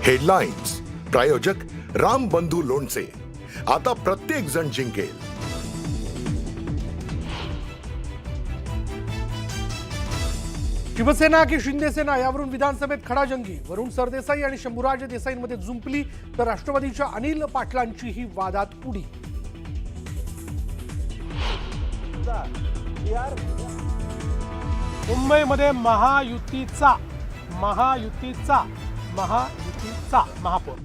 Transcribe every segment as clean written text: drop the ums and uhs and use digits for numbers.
Headlines प्रायोजक राम बंधू लोणचे. आता प्रत्येक जण जिंकेल. शिवसेना की शिंदे सेना यावरून विधानसभेत खडाजंगी. वरुण सरदेसाई आणि शंभूराज देसाईंमध्ये जुंपली तर राष्ट्रवादीच्या अनिल पाटलांची ही वादात उडी. मुंबईमध्ये महायुतीचा महापौर.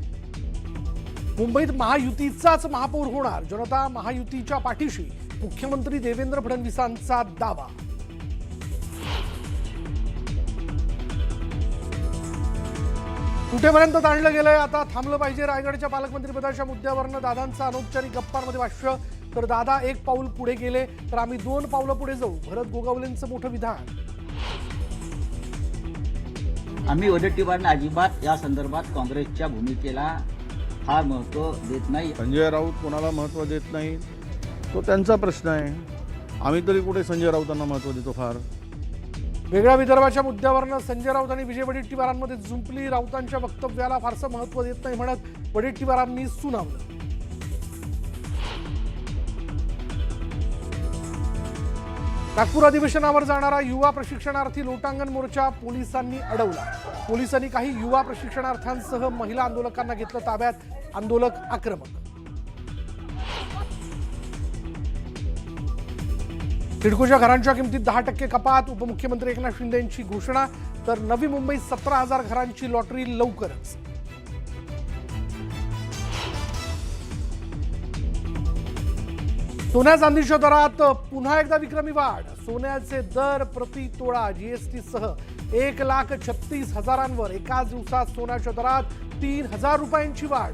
मुंबईत महायुतीचाच महापौर होणार. जनता महायुतीच्या पाठीशी. मुख्यमंत्री देवेंद्र फडणवीसांचा दावा. कुठेपर्यंत ताणलं गेलंय, आता थांबलं पाहिजे. रायगडच्या पालकमंत्रीपदाच्या मुद्द्यावरनं दादांचं अनौपचारिक गप्पांमध्ये भाष्य. तर दादा एक पाऊल पुढे गेले तर आम्ही 2 पावलं पुढे जाऊ. भरत गोगावलेंचं मोठं विधान. आम्ही वडेट्टीवारांना अजिबात या संदर्भात काँग्रेसच्या भूमिकेला फार महत्त्व देत नाही. संजय राऊत कोणाला महत्त्व देत नाही तो त्यांचा प्रश्न आहे. आम्ही तरी कुठे संजय राऊतांना महत्त्व देतो फार. वेगळ्या विदर्भाच्या मुद्द्यावरनं संजय राऊत आणि विजय वडेट्टीवारांमध्ये जुंपली. राऊतांच्या वक्तव्याला फारसं महत्त्व देत नाही म्हणत वडेट्टीवारांनी सुनावलं. नागपूर अधिवेशनावर जाणारा युवा प्रशिक्षणार्थी लोटांगण मोर्चा पोलिसांनी अडवला. पोलिसांनी काही युवा प्रशिक्षणार्थ्यांसह महिला आंदोलकांना घेतलं ताब्यात. आंदोलक आक्रमक. सिडकोच्या घरांच्या किमतीत 10% कपात. उपमुख्यमंत्री एकनाथ शिंदे यांची घोषणा. तर नवी मुंबईत 17,000 घरांची लॉटरी लवकरच. सोन्या चांदीच्या दरात पुन्हा एकदा विक्रमी वाढ. सोन्याचे दर प्रति तोळा जीएसटी सह 1,36,000 एकाच दिवसात सोन्याच्या दरात 3,000 रुपयांची वाढ.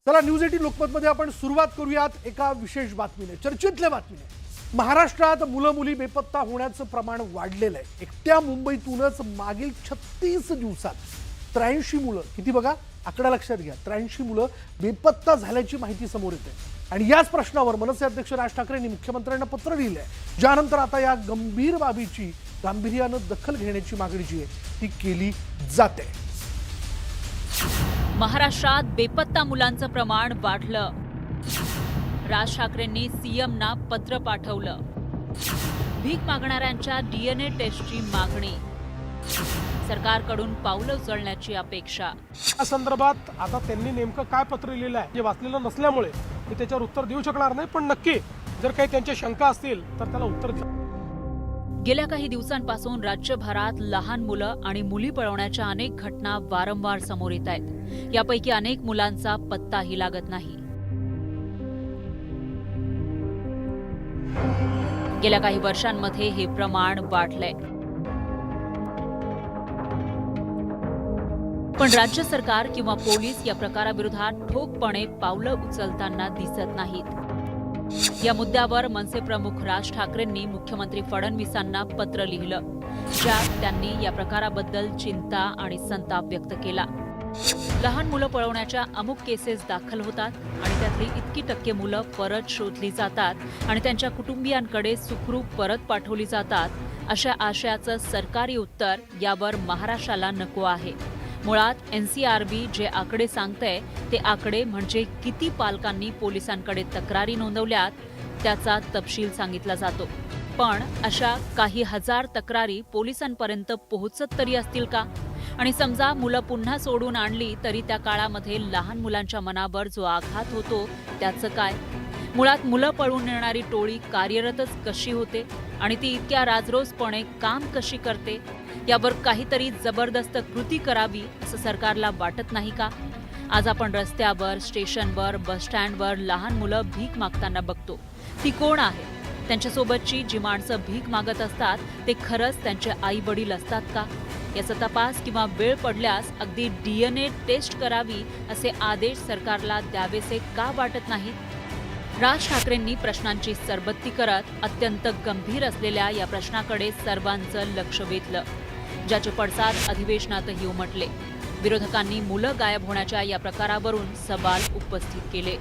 चला न्यूज 18 लोकमतमध्ये आपण सुरुवात करूयात एका विशेष बातमीने, चर्चेतल्या बातमीने. महाराष्ट्रात मुलं मुली बेपत्ता होण्याचं प्रमाण वाढलेलं आहे. एकट्या मुंबईतूनच मागील 36 दिवसात 83 मुलं, किती बघा आकडा लक्षात घ्या, 83 मुलं बेपत्ता झाल्याची माहिती समोर येते. आणि याच प्रश्नावर मनसे अध्यक्ष राज ठाकरेंनी मुख्यमंत्र्यांना पत्र लिहिलंय. ज्यानंतर आता या गंभीर बाबीची गांभीर्यानं दखल घेण्याची मागणी जी आहे ती केली जाते. महाराष्ट्रात बेपत्ता मुलांचं प्रमाण वाढलं. राज ठाकरेंनी सीएमना पत्र पाठवलं. भीक मागणाऱ्यांच्या डीएनए टेस्टची मागणी. सरकारकडून पावलं उचलण्याची अपेक्षा. या संदर्भात आता त्यांनी नेमकं काय पत्र लिहिलं आहे जे वाचलेलं नसल्यामुळे मी त्याच्यावर उत्तर देऊ शकणार नाही. पण नक्की जर काही त्यांच्या शंका असतील तर त्याला उत्तर द्या. गेल्या काही दिवसांपासून राज्यभरात लहान मुलं आणि मुली पळवण्याच्या अनेक घटना वारंवार समोर येत आहेत. यापैकी अनेक मुलांचा पत्ताही लागत नाही. गेल्या काही वर्षांमध्ये हे प्रमाण वाढलंय. पण राज्य सरकार किंवा पोलीस या प्रकाराविरोधात ठोकपणे पावलं उचलताना दिसत नाहीत. या मुद्द्यावर मनसे प्रमुख राज ठाकरेंनी मुख्यमंत्री फडणवीसांना पत्र लिहिलं. ज्यात त्यांनी या प्रकाराबद्दल चिंता आणि संताप व्यक्त केला. लहान मुलं पळवण्याच्या अमुक केसेस दाखल होतात आणि त्यातली इतकी टक्के मुलं परत शोधली जातात आणि त्यांच्या कुटुंबियांकडे सुखरूप परत पाठवली जातात. अशा आशयाचं सरकारी उत्तर यावर महाराष्ट्राला नको आहे. मुळात एनसीआरबी जे आकडे सांगतंय ते आकडे म्हणजे किती पालकांनी पोलिसांकडे तक्रारी नोंदवल्यात त्याचा तपशील सांगितला जातो. पण अशा काही हजार तक्रारी पोलिसांपर्यंत पोहोचत तरी असतील का? आणि समजा मुलं पुन्हा सोडून आणली तरी त्या काळामध्ये लहान मुलांच्या मनावर जो आघात होतो त्याचं काय? मुळात मुलं पळून नेणारी टोळी कार्यरतच कशी होते आणि ती इतक्या राजरोसपणे काम कशी करते? यावर काहीतरी जबरदस्त कृती करावी असं सरकारला वाटत नाही का? आज आपण रस्त्यावर, स्टेशनवर, बस स्टँडवर लहान मुलं भीक मागताना बघतो. ती कोण आहे? त्यांच्यासोबतची जी माणसं भीक मागत असतात ते खरंच त्यांचे आई वडील असतात का? याचा तपास किंवा वेळ पडल्यास अगदी डीएनए टेस्ट करावी असे आदेश सरकारला द्यावेसे का वाटत नाहीत? राज ठाकरेंनी प्रश्नांची सरबत्ती करत अत्यंत गंभीर असलेल्या या प्रश्नाकडे सर्वांचं लक्ष वेधलं, ज्याचे पडसाद अधिवेशनातही उमटले. विरोधकांनी मुलं गायब होण्याच्या या प्रकारावरून सवाल उपस्थित केले.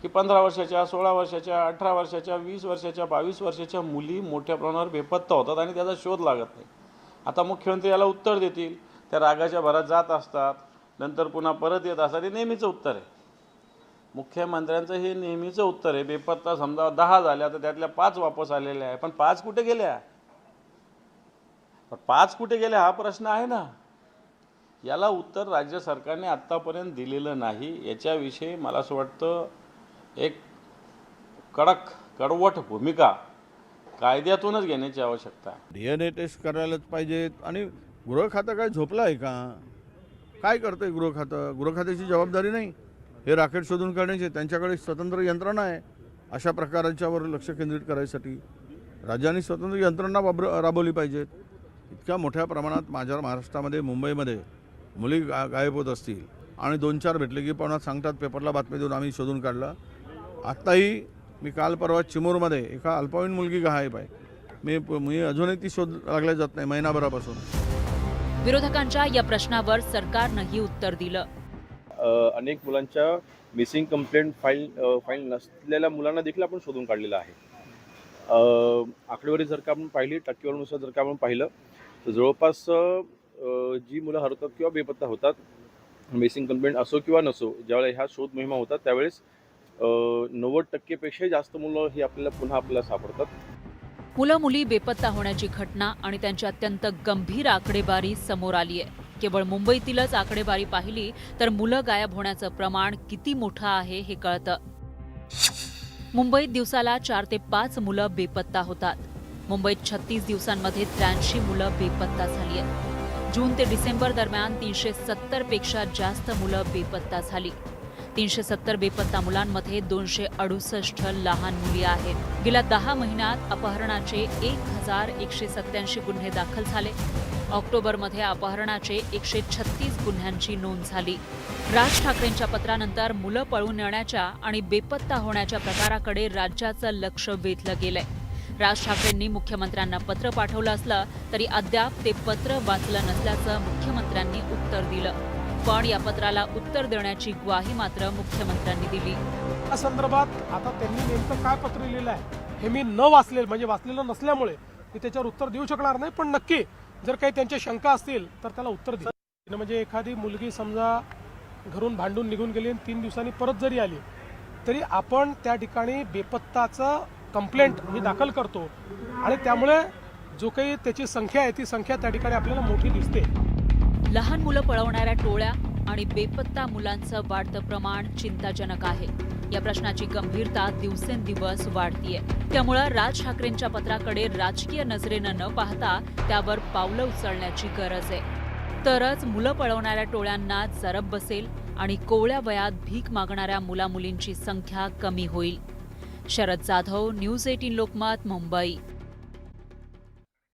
की 15 वर्षाच्या, 16 वर्षाच्या, 18 वर्षाच्या, 20 वर्षाच्या, 22 वर्षाच्या मुली मोठ्या प्रमाणावर बेपत्ता होतात आणि त्याचा शोध लागत नाही. आता मुख्यमंत्री याला उत्तर देतील. त्या रागाच्या भरात जात असतात, नंतर पुन्हा परत येत असतात. हे नेहमीचं उत्तर आहे. मुख्यमंत्र्यांचं हे नेहमीचं उत्तर आहे. बेपत्ता समजा 10 झाल्या तर त्यातल्या 5 वापस आलेल्या आहे. पण 5 कुठे गेल्या? पण 5 कुठे गेल्या हा प्रश्न आहे ना. याला उत्तर राज्य सरकारने आत्तापर्यंत दिलेलं नाही. याच्याविषयी मला असं वाटतं एक कडवट भूमिका कायद्यातूनच घेण्याची आवश्यकता आहे. DNA टेस्ट करायलाच पाहिजेत. आणि गृह खातं काय झोपलं आहे का? काय करतंय गृह खातं? गृह खात्याची जबाबदारी नाही. हे राकेट शोधून काढण्याचे त्यांच्याकडे स्वतंत्र यंत्रणा आहे. अशा प्रकारांच्यावर लक्ष केंद्रित करायसाठी राज्यांनी स्वतंत्र यंत्रणा राबवली पाहिजेत. इतक्या मोठ्या प्रमाणात माझ्या महाराष्ट्रामध्ये, मुंबईमध्ये मुली गायब होत असतील आणि 2-4 भेटले की पुन्हा सांगतात पेपरला बातमी देऊन आम्ही शोधून काढलं. आत्ताही मी काल परवा चिमूरमध्ये एका अल्पवयीन मुलगी गायब आहे. मी अजूनही ती शोध लागल्या जात नाही महिनाभरापासून. विरोधकांच्या या प्रश्नावर सरकारनंही उत्तर दिलं. अनेक मुलांच्या मिसिंग कंप्लेंट फाईल नसलेल्या मुलांना देखील आपण शोधून काढलेलं आहे. आकडेवारी जर का आपण पाहिली, टक्केवारीनुसार जर का आपण पाहिलं तर जवळपास जी मुलं हरवतात किंवा बेपत्ता होतात, मिसिंग कंप्लेंट असो किंवा नसो, ज्यावेळेला ह्या शोध मोहिमा होतात त्यावेळेस 90%पेक्षाही जास्त मुलं ही आपल्याला सापडतात. मुलं मुली बेपत्ता होण्याची घटना आणि त्यांची अत्यंत गंभीर आकडेवारी समोर आली आहे. केवळ मुंबईतीलच आकडेवारी पाहिली तर मुलं गायब होण्याचं प्रमाण किती मोठं आहे हे कळतं. मुंबईत दिवसाला 4 ते 5 मुलं बेपत्ता होतात. मुंबईत 36 दिवसांमध्ये 83 मुलं बेपत्ता झाली आहेत. जून ते डिसेंबर दरम्यान 370 पेक्षा जास्त मुलं बेपत्ता झाली. 370 बेपत्ता मुलांमध्ये 268 लहान मुली आहेत. गेल्या 10 महिन्यात अपहरणाचे 1187 गुन्हे दाखल झाले. ऑक्टोबरमध्ये अपहरणाचे 136 गुन्ह्यांची नोंद झाली. राज ठाकरेंच्या पत्रानंतर मुलं पळून नेण्याच्या आणि बेपत्ता होण्याच्या प्रकाराकडे राज्याचं लक्ष वेधलं गेलंय. राज ठाकरेंनी मुख्यमंत्र्यांना पत्र पाठवलं असलं तरी अद्याप ते पत्र वाचलं नसल्याचं मुख्यमंत्र्यांनी उत्तर दिलं. पण या पत्राला उत्तर देण्याची ग्वाही मात्र मुख्यमंत्र्यांनी दिली. या संदर्भात आता त्यांनी नेमकं काय पत्र लिहिलं आहे हे मी वाचलेलं नसल्यामुळे मी त्याच्यावर उत्तर देऊ शकणार नाही. पण नक्की जर काही त्यांच्या शंका असतील तर त्याला उत्तर देईल. म्हणजे एखादी मुलगी समजा घरून भांडून निघून गेली आणि 3 दिवसांनी परत जरी आली तरी आपण त्या ठिकाणी बेपत्ताचं कंप्लेंट ही दाखल करतो आणि त्यामुळे जो काही त्याची संख्या आहे ती संख्या त्या ठिकाणी आपल्याला मोठी दिसते. लहान मुलं पळवणाऱ्या टोळ्या आणि बेपत्ता मुलांचं वाढतं प्रमाण चिंताजनक आहे. या प्रश्नाची गंभीरता दिवसेंदिवस वाढतीये. त्यामुळे राज ठाकरेंच्या पत्राकडे राजकीय नजरेनं न पाहता त्यावर पावलं उचलण्याची गरज आहे. तरच मुलं पळवणाऱ्या टोळ्यांना जरब बसेल आणि कोवळ्या वयात भीक मागणाऱ्या मुलामुलींची संख्या कमी होईल. शरद जाधव, न्यूज 18 लोकमत, मुंबई.